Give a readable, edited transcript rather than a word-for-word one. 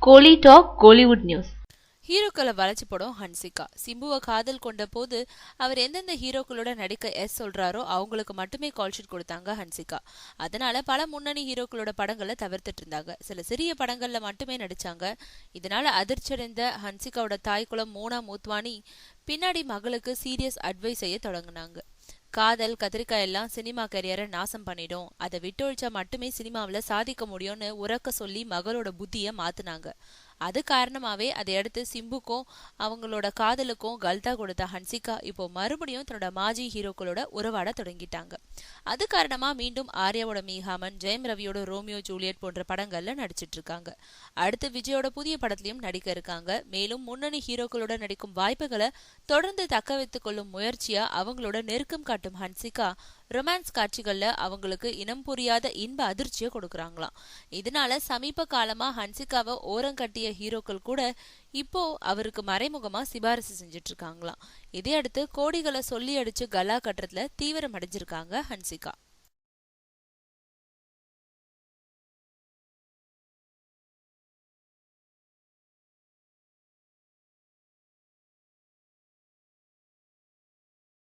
கோலி talk Kollywood news. ஹீரோக்களை வளைச்சு போடும் ஹன்சிகா. சிம்புவை காதல் கொண்ட போது அவர் எந்தெந்த ஹீரோக்களோட நடிக்க சொல்றாரோ அவங்களுக்கு மட்டுமே கால் ஷீட் கொடுத்தாங்க ஹன்சிகா. அதனால பல முன்னணி ஹீரோக்களோட படங்களை தவிர்த்துட்டு இருந்தாங்க. சில சிறிய படங்கள்ல மட்டுமே நடிச்சாங்க. இதனால அதிர்ச்சியடைந்த ஹன்சிகாவோட தாய்குளம் மோனா மோத்வானி பின்னாடி மகளுக்கு சீரியஸ் அட்வைஸ் செய்ய தொடங்கினாங்க. காதல் கத்திரிக்காய் எல்லாம் சினிமா கரியரை நாசம் பண்ணிடும், அதை விட்டொழிச்சா மட்டுமே சினிமாவில் சாதிக்க முடியும்னு உறக்க சொல்லி மகளோட புத்திய மாத்தினாங்க. அது காரணமாவே அதை அடுத்து சிம்புக்கும் அவங்களோட காதலுக்கும் கல்தா கொடுத்த ஹன்சிகா இப்போ மறுபடியும் தன்னோட மாஜி ஹீரோக்களோட உறவாட தொடங்கிட்டாங்க. அது காரணமா மீண்டும் ஆர்யாவோட மீஹாமன், ஜெயம் ரவியோட ரோமியோ ஜூலியட் போன்ற படங்கள்ல நடிச்சிட்டு இருக்காங்க. அடுத்து விஜயோட புதிய படத்திலையும் நடிக்க இருக்காங்க. மேலும் முன்னணி ஹீரோக்களோட நடிக்கும் வாய்ப்புகளை தொடர்ந்து தக்க வைத்துக் கொள்ளும் முயற்சியா அவங்களோட நெருக்கம் காட்டும் ஹன்சிகா ரொமான்ஸ் காட்சிகள்ல அவங்களுக்கு இனம் புரியாத இன்ப அதிர்ச்சியை கொடுக்கறாங்களாம். இதனால சமீப காலமா ஹன்சிகாவை ஓரங்கட்டிய ஹீரோக்கள் கூட இப்போ அவருக்கு மறைமுகமா சிபாரிசு செஞ்சிட்டு இருக்காங்களாம். இதையடுத்து கோடிகளை சொல்லி அடிச்சு கலா கட்டுறதுல தீவிரம் அடைஞ்சிருக்காங்க ஹன்சிகா.